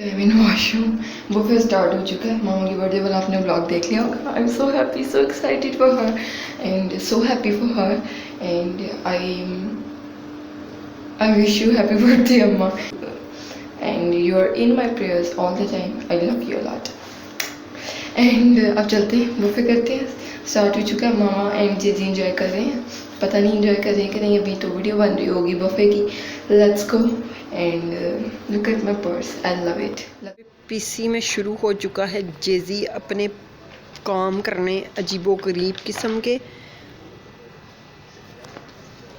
इन washroom buffet start हो चुका है। मामा की बर्थडे वाला आपने ब्लॉग देख लिया होगा। I am so happy, so excited for her and so happy for her and I wish you happy birthday अम्मा and you are in my prayers all the time. I love you lot. And अब चलते हैं buffet करते हैं। Start हो चुका है। मामा and जीजी इंजॉय कर रहे हैं। पता नहीं इंजॉय कर रहे हैं कि नहीं, अभी तो वीडियो बन रही होगी बुफे की। Let's go and look at my purse. I love it. PC में शुरू हो चुका है जेजी अपने काम करने अजीबो गरीब किस्म के।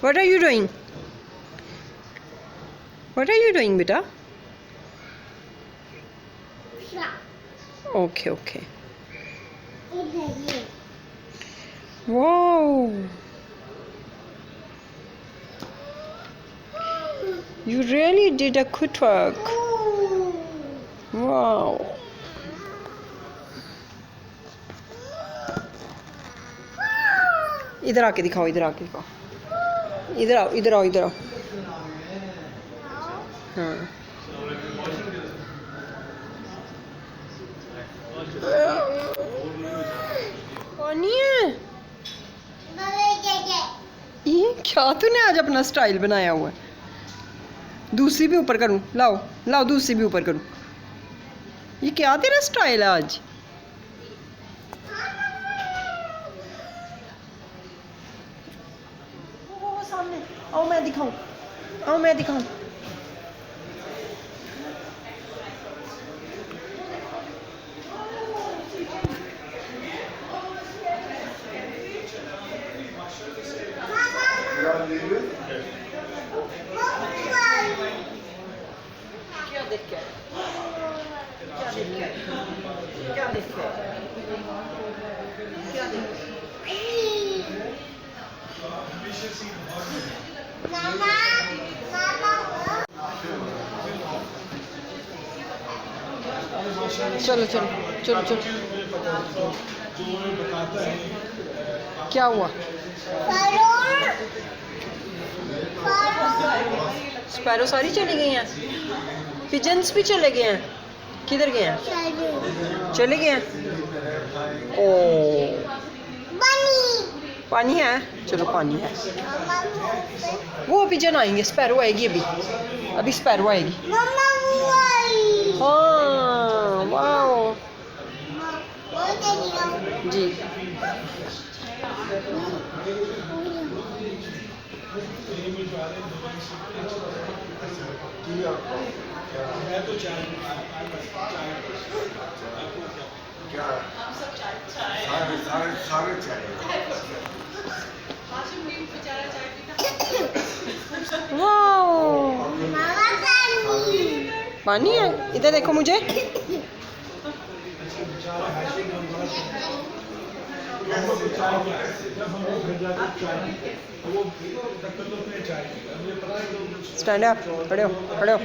What are you doing? What are you doing बेटा? Okay okay. Wow, you really did a good work. Wow. इधर आके दिखाओ, इधर आके दिखाओ। इधर आओ, इधर आओ, इधर आओ। हाँ, पानी है। ये क्या तूने आज अपना स्टाइल बनाया हुआ है? दूसरी भी ऊपर करूं? लाओ लाओ, दूसरी भी ऊपर करूं। ये क्या तेरा स्टाइल है आज? ओ सामने आओ, मैं दिखाऊं। आओ मैं दिखाऊं। क्या देख के? क्या देख के? क्या देख के? क्या देख के? मामा चलो चलो चलो चलो। क्या हुआ? स्पैरो सारी चली गई हैं। पिजन्स भी चले गए हैं। किधर गए हैं? चले गए हैं। ओ, पानी है। चलो पानी है। वो पिजन आएंगे, स्पैरो आएगी अभी। अभी स्पैरो आएगी। हाँ वाओ जी। वाओ, पानी है। इधर देखो मुझे। स्टैंड अप, खड़े हो, खड़े हो।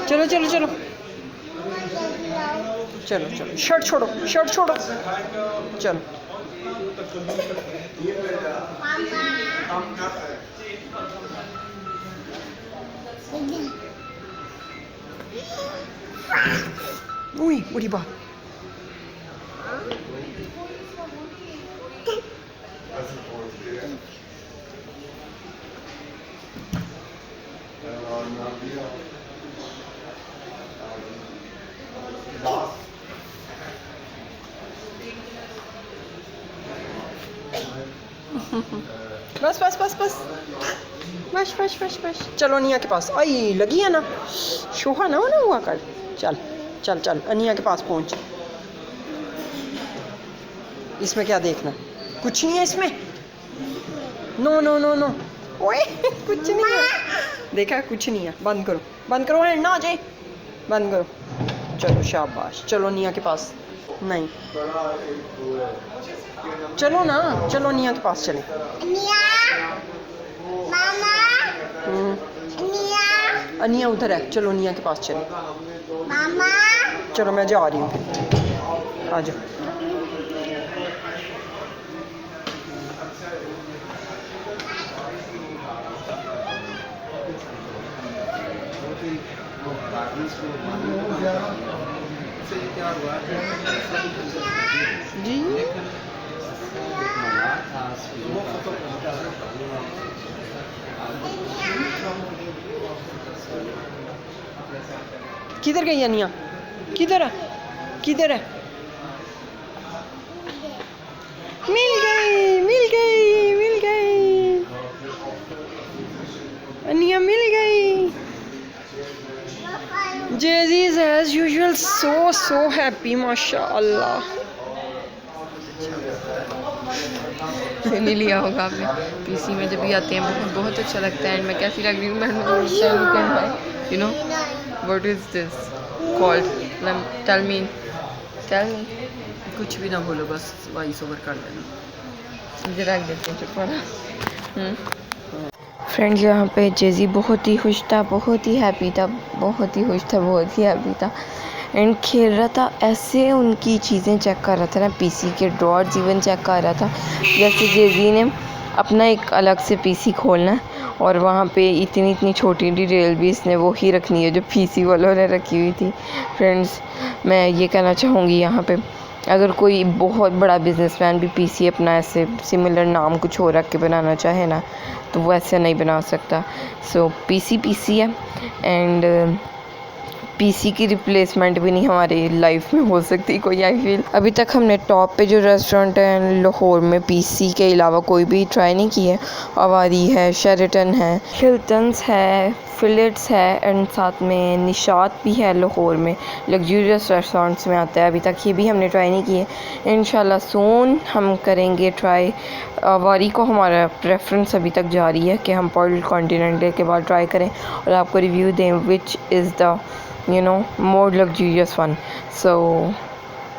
चलो चलो चलो चलो चलो। शर्ट छोड़ो, शर्ट छोड़ो। चलो उई बुरी बात। बस बस बस बस बस बस बस बस। चलो अनिया के पास। आई लगी है ना, शोहा ना होना हुआ कर। चल चल चल, अनिया के पास पहुंच। इसमें क्या देखना? कुछ नहीं है इसमें। No no no no. ओए कुछ नहीं है। देखा, कुछ नहीं है। बंद करो, बंद करो, है ना आ जाए। बंद करो। चलो शाबाश। चलो अनिया के पास। नहीं, चलो ना, चलो अनिया के पास चले। अनिया उधर है। चलो अनिया के पास चले। मामा चलो मैं जा रही हूँ। आ जाओ। जी किधर गई अनिया? किधर है? किधर है? मिल गई, मिल गई, मिल गई, अनिया मिल गई। जेजी is as usual so happy माशाअल्लाह। नहीं लिया होगा आपने, पीसी में जब भी आते हैं बहुत बहुत अच्छा लगता है। एंड मैं कैसी लग रही हूँ, मैं you know what is this called, tell me कुछ भी ना बोलो, बस वॉइस ओवर कर देना। मुझे रख देते हैं चुप वाला। फ्रेंड्स यहाँ पे जेजी बहुत ही खुश था, बहुत ही हैप्पी था, बहुत ही खुश था, बहुत ही हैप्पी था एंड खेल रहा था। ऐसे उनकी चीज़ें चेक कर रहा था ना, पीसी के ड्रॉर्स इवन चेक कर रहा था। जैसे जेजी ने अपना एक अलग से पीसी खोलना है और वहाँ पे इतनी इतनी छोटी डिटेल भी इसने वो ही रखनी है जो पीसी वालों ने रखी हुई थी। फ्रेंड्स मैं ये कहना चाहूँगी यहाँ पे, अगर कोई बहुत बड़ा बिजनेसमैन भी पीसी अपना ऐसे सिमिलर नाम कुछ और रख के बनाना चाहे ना, तो वो ऐसे नहीं बना सकता। सो पीसी है एंड पीसी की रिप्लेसमेंट भी नहीं हमारी लाइफ में हो सकती कोई, आई फील। अभी तक हमने टॉप पे जो रेस्टोरेंट है लाहौर में पीसी के अलावा कोई भी ट्राई नहीं की है। अवारी है, शेरेटन है, हिल्टन्स है, फिलेट्स है एंड साथ में निशात भी है लाहौर में, लग्जूरियस रेस्टोरेंट्स में आता है। अभी तक ये भी हमने ट्राई नहीं की है। इंशाल्लाह सून हम करेंगे ट्राई। अवारी को हमारा प्रेफरेंस अभी तक जारी है कि हम पर्ल कॉन्टिनेंटल के बाद ट्राई करें और आपको रिव्यू दें which is the more luxurious one. So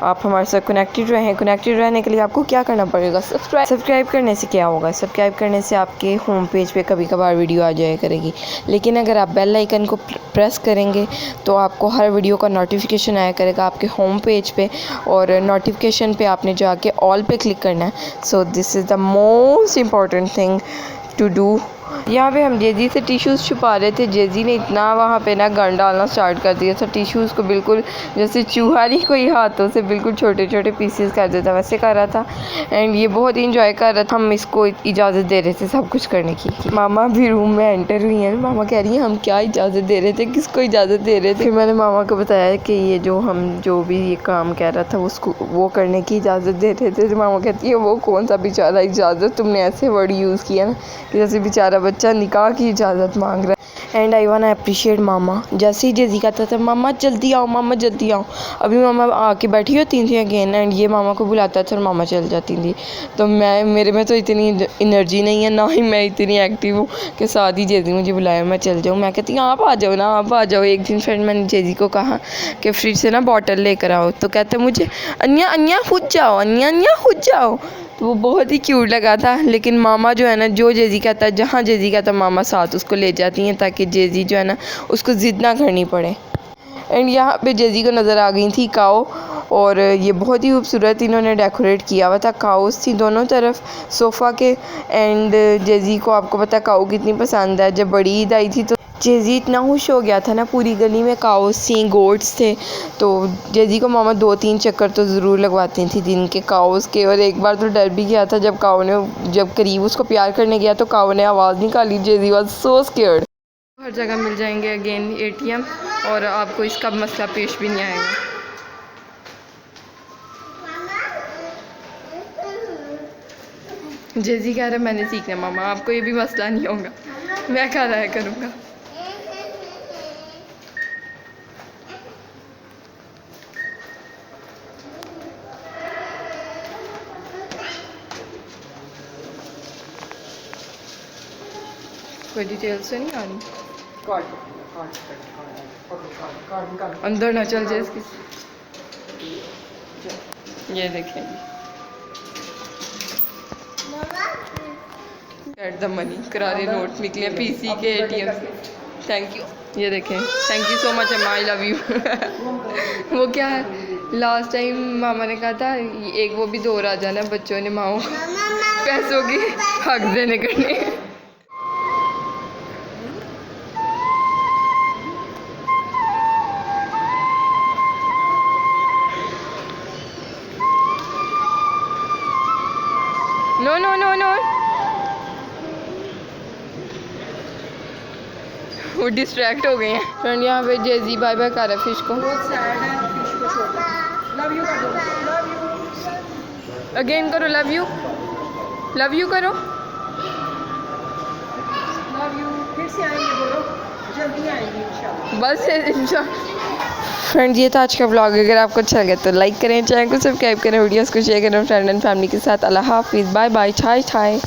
आप हमारे साथ कनेक्टेड रहें। कनेक्टेड रहने के लिए आपको क्या करना पड़ेगा? सब्सक्राइब करने से क्या होगा? सब्सक्राइब करने से आपके होम पेज पे कभी कभार वीडियो आ जाया करेगी, लेकिन अगर आप बेल आइकन को प्रेस करेंगे तो आपको हर वीडियो का नोटिफिकेशन आया करेगा आपके होम पेज पे, और नोटिफिकेशन पे आपने जाके ऑल पे क्लिक करना है। So this is the most important thing to do. यहाँ पे हम जेजी से टिश्यूज़ छुपा रहे थे। जेजी ने इतना वहाँ पे ना गन डालना स्टार्ट कर दिया था, टिश्यूज़ को बिल्कुल जैसे चूहा नहीं कोई हाथों से बिल्कुल छोटे छोटे पीसेस कर देता वैसे कर रहा था एंड ये बहुत इंजॉय कर रहा था। हम इसको इजाज़त दे रहे थे सब कुछ करने की। मामा भी रूम में एंटर हुई हैं। मामा कह रही हैं हम क्या इजाज़त दे रहे थे, किसको इजाज़त दे रहे थे? फिर मैंने मामा को बताया कि ये जो भी ये काम कह रहा था उसको वो करने की इजाज़त दे रहे थे। तो मामा कहती है वो कौन सा बेचारा इजाज़त, तुमने ऐसे वर्ड यूज़ किया ना कि जैसे बेचारा बच्चा निकाह की इजाज़त मांग रहा है। एंड आई वांट अप्रिशिएट मामा। जैसे ही जेजी कहता था मामा जल्दी आओ, मामा जल्दी आओ, अभी मामा आके बैठी होती थी अगेन एंड ये मामा को बुलाता था और मामा चल जाती थी। तो मेरे में तो इतनी एनर्जी नहीं है, ना ही मैं इतनी एक्टिव हूँ कि साथ ही जेजी मुझे बुलाया मैं चल जाऊँ। मैं कहती हूँ आप आ जाओ ना, आप आ जाओ। एक दिन फ्रेंड मैंने जेजी को कहा कि फ्रिज से ना बॉटल लेकर आओ, तो कहते मुझे अन्या अन्या खुद जाओ, अन्या अन्या खुद जाओ। तो वो बहुत ही क्यूट लगा था। लेकिन मामा जो है ना, जो जेजी कहता है, जहाँ जेजी कहता है मामा साथ उसको ले जाती हैं ताकि जेजी जो है ना उसको ज़िद ना करनी पड़े। एंड यहाँ पे जेजी को नज़र आ गई थी काओ, और ये बहुत ही खूबसूरत इन्होंने डेकोरेट किया हुआ था। काउस थी दोनों तरफ सोफ़ा के एंड जेजी को आपको पता काऊ कितनी पसंद है। जब बड़ी ईद आई थी तो जेजी इतना खुश हो गया था ना, पूरी गली में काउस थी, गोट्स थे। तो जेजी को मामा 2-3 चक्कर तो ज़रूर लगवाती थी दिन के काउस के। और एक बार तो डर भी गया था जब जब करीब उसको प्यार करने गया तो काऊ ने आवाज़ निकाली। जेजी वाज सो स्केयर्ड। हर जगह मिल जाएंगे अगेन ATM और आपको इसका मसला पेश भी नहीं आएगा। जेजी कह रहा है मैंने सीखना मामा, आपको ये भी मसला नहीं होगा, मैं कह रहा करूँगा। कोई डिटेल्स तो नहीं आ रही, अंदर ना चल जाए इसकी। ये देखें एट द मनी, करारे नोट निकले पीसी के ATM से। Thank you. ये देखें, थैंक यू सो मच अम्मा, आई लव यू। वो क्या है, लास्ट टाइम मामा ने कहा था एक वो भी दौर आ जाना बच्चों ने माओ पैसों की हक देने करने। नो नो नो नो, वो डिस्ट्रैक्ट हो गए हैं। फ्रेंड यहाँ पे जेजी बाय बाय कर रहा है फिश को। बहुत सैड है फिश को छोड़। लव यू कर दो, लव यू। अगेन करो लव यू, लव यू करो। Love you. फिर से आएंगे, बोलो जल्दी आएंगे इंशाल्लाह। बस फ्रेंड्स ये था आज का व्लॉग। अगर आपको अच्छा लगे तो लाइक करें, चैनल को सब्सक्राइब करें, वीडियोस को शेयर करें फ्रेंड एंड फैमिली के साथ। अल्लाह हाफिज़, बाय बाय, चाय चाय।